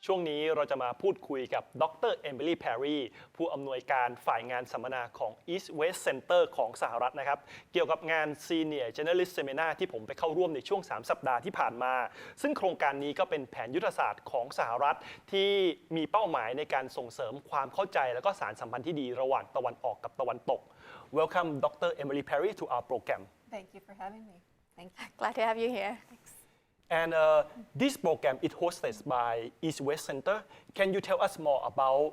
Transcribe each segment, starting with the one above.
ช่วงนี้เราจะมาพูดคุยกับดร. เอมิลี่ แพรรี่ผู้อำนวยการฝ่ายงานสัมมนาของ East West Center ของสหรัฐนะครับเกี่ยวกับงาน Senior Generalist Seminar ที่ผมไปเข้าร่วมในช่วง3สัปดาห์ที่ผ่านมาซึ่งโครงการนี้ก็เป็นแผนยุทธศาสตร์ของสหรัฐที่มีเป้าหมายในการส่งเสริมความเข้าใจและก็สานสัมพันธ์ที่ดีระหว่างตะวันออกกับตะวันตก Welcome Dr. Emily Perry to our program. Thank you for having me. Thank you. Glad to have you here. Thanks. And this program is hosted by East West Center. Can you tell us more about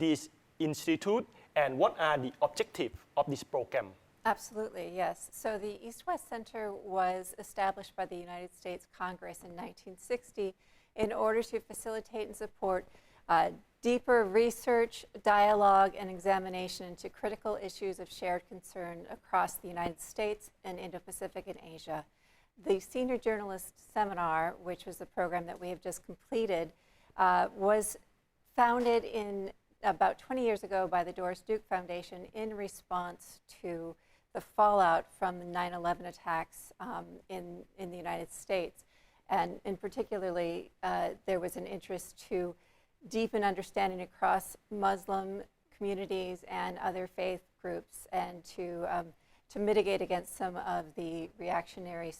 this institute and what are the objectives of this program? Absolutely, yes. So the East West Center was established by the United States Congress in 1960 in order to facilitate and support deeper research, dialogue, and examination into critical issues of shared concern across the United States and Indo-Pacific and Asia. The Senior Journalist Seminar, which was the program that we have just completed, was founded in about 20 years ago by the Doris Duke Foundation in response to the fallout from the 9/11 attacks in the United States. And in particularly, there was an interest to deepen understanding across Muslim communities and other faith groups and to mitigate against some of the reactionary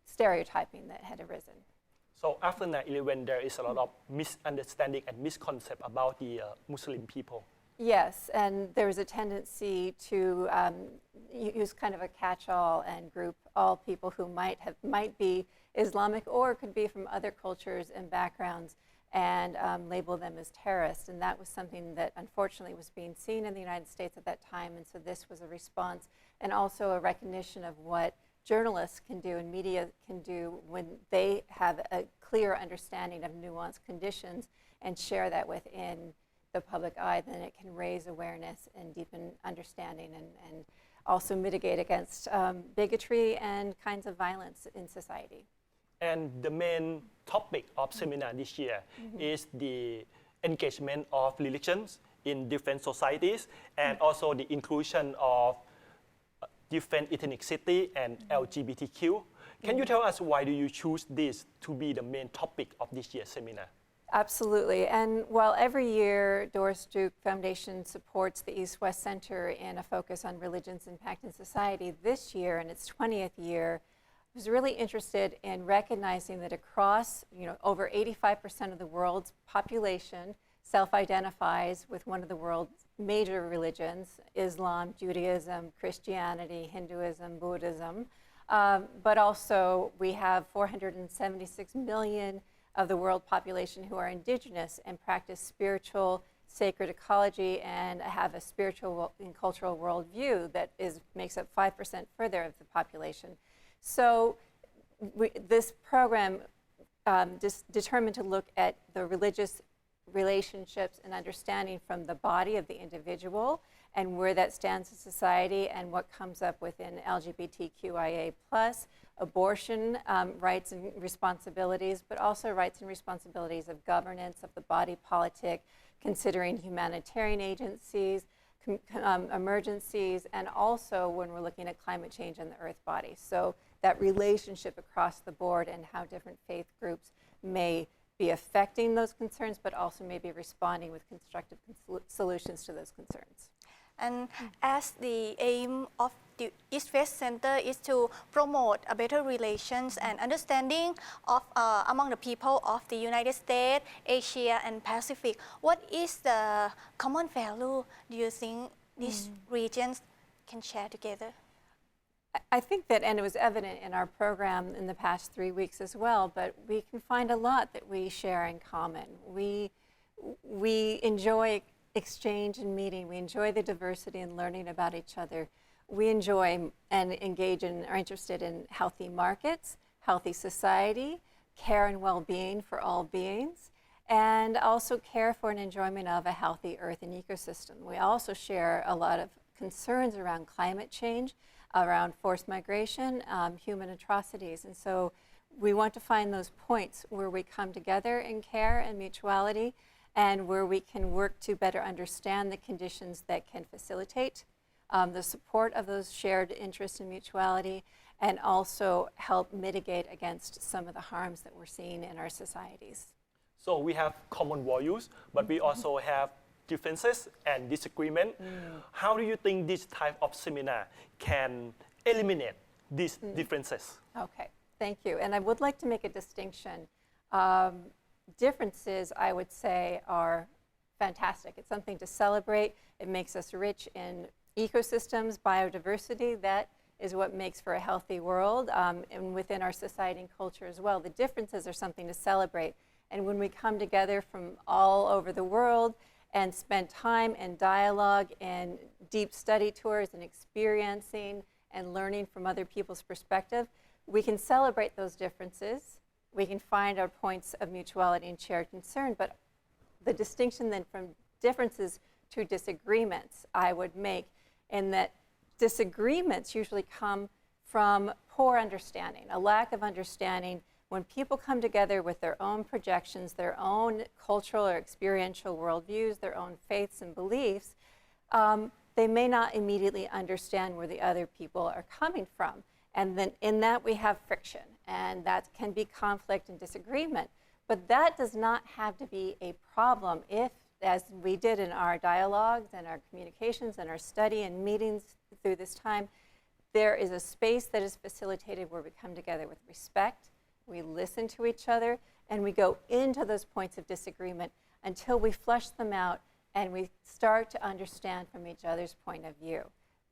stereotyping that had arisen. So after 9/11, there is a lot of misunderstanding and misconception about the Muslim people. Yes, and there was a tendency to use kind of a catch-all and group all people who might be Islamic or could be from other cultures and backgrounds and label them as terrorists. And that was something that unfortunately was being seen in the United States at that time. And so this was a response and also a recognition of what journalists can do and media can do when they have a clear understanding of nuanced conditions and share that within the public eye. Then it can raise awareness and deepen understanding and also mitigate against bigotry and kinds of violence in society. And the main topic of seminar this year is the engagement of religions in different societies and also the inclusion of different ethnicity and LGBTQ. Can you tell us why do you choose this to be the main topic of this year's seminar? Absolutely. And while every year Doris Duke Foundation supports the East West Center in a focus on religion's impact in society, this year in its 20th year, was really interested in recognizing that across, over 85% of the world's population self-identifies with one of the world's major religions, Islam, Judaism, Christianity, Hinduism, Buddhism. But also we have 476 million of the world population who are indigenous and practice spiritual sacred ecology and have a spiritual and cultural worldview that makes up 5% further of the population. So this program just determined to look at the religious relationships and understanding from the body of the individual and where that stands in society and what comes up within LGBTQIA+, abortion rights and responsibilities, but also rights and responsibilities of governance, of the body politic, considering humanitarian agencies, emergencies, and also when we're looking at climate change and the earth body. So that relationship across the board and how different faith groups may be affecting those concerns, but also maybe responding with constructive solutions to those concerns. And as the aim of the East West Center is to promote a better relations and understanding of among the people of the United States, Asia, and Pacific, what is the common value do you think these regions can share together? I think that, and it was evident in our program in the past 3 weeks as well, but we can find a lot that we share in common. We enjoy exchange and meeting. We enjoy the diversity and learning about each other. We enjoy and engage and are interested in healthy markets, healthy society, care and well-being for all beings, and also care for and enjoyment of a healthy earth and ecosystem. We also share a lot of concerns around climate change, around forced migration, human atrocities. And so we want to find those points where we come together in care and mutuality and where we can work to better understand the conditions that can facilitate the support of those shared interests and mutuality and also help mitigate against some of the harms that we're seeing in our societies. So we have common values, but we also have differences and disagreement. How do you think this type of seminar can eliminate these differences? Okay, thank you. And I would like to make a distinction. Differences, I would say, are fantastic. It's something to celebrate. It makes us rich in ecosystems, biodiversity. That is what makes for a healthy world, and within our society and culture as well. The differences are something to celebrate. And when we come together from all over the world and spend time and dialogue and deep study tours and experiencing and learning from other people's perspective, we can celebrate those differences. We can find our points of mutuality and shared concern. But the distinction then from differences to disagreements, I would make, in that disagreements usually come from poor understanding, a lack of understanding. When people come together with their own projections, their own cultural or experiential worldviews, their own faiths and beliefs, they may not immediately understand where the other people are coming from. And then in that we have friction, and that can be conflict and disagreement. But that does not have to be a problem if, as we did in our dialogues and our communications and our study and meetings through this time, there is a space that is facilitated where we come together with respect, we listen to each other, and we go into those points of disagreement until we flush them out and we start to understand from each other's point of view.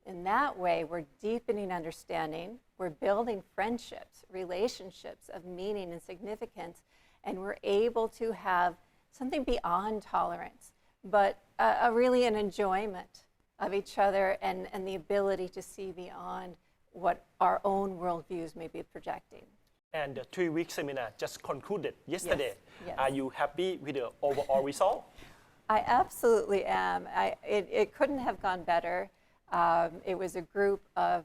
In that way, we're deepening understanding, we're building friendships, relationships of meaning and significance, and we're able to have something beyond tolerance, but really an enjoyment of each other and the ability to see beyond what our own worldviews may be projecting. And the 3-week seminar just concluded yesterday. Yes. Are you happy with the overall result? I absolutely am. It couldn't have gone better. It was a group of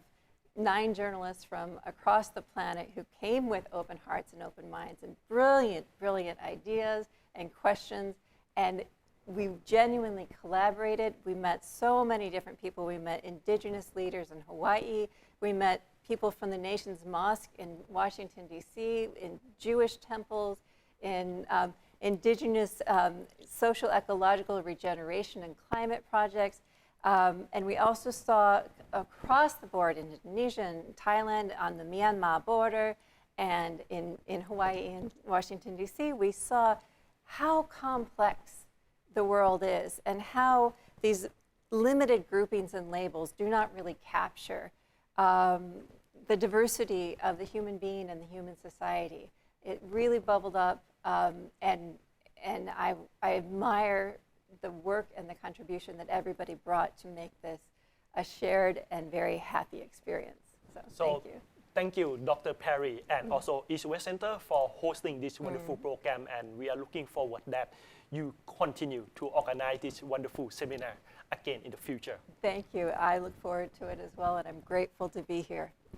9 journalists from across the planet who came with open hearts and open minds and brilliant, brilliant ideas and questions. And we genuinely collaborated. We met so many different people. We met indigenous leaders in Hawaii. We met people from the nation's mosque in Washington, D.C., in Jewish temples, in indigenous social ecological regeneration and climate projects. And we also saw across the board in Indonesia and Thailand, on the Myanmar border, and in Hawaii and Washington, D.C., we saw how complex the world is and how these limited groupings and labels do not really capture the diversity of the human being and the human society. It really bubbled up, and I admire the work and the contribution that everybody brought to make this a shared and very happy experience. So thank you. Thank you, Dr. Perry, and also East West Center for hosting this wonderful program, and we are looking forward that you continue to organize this wonderful seminar again in the future. Thank you. I look forward to it as well, and I'm grateful to be here.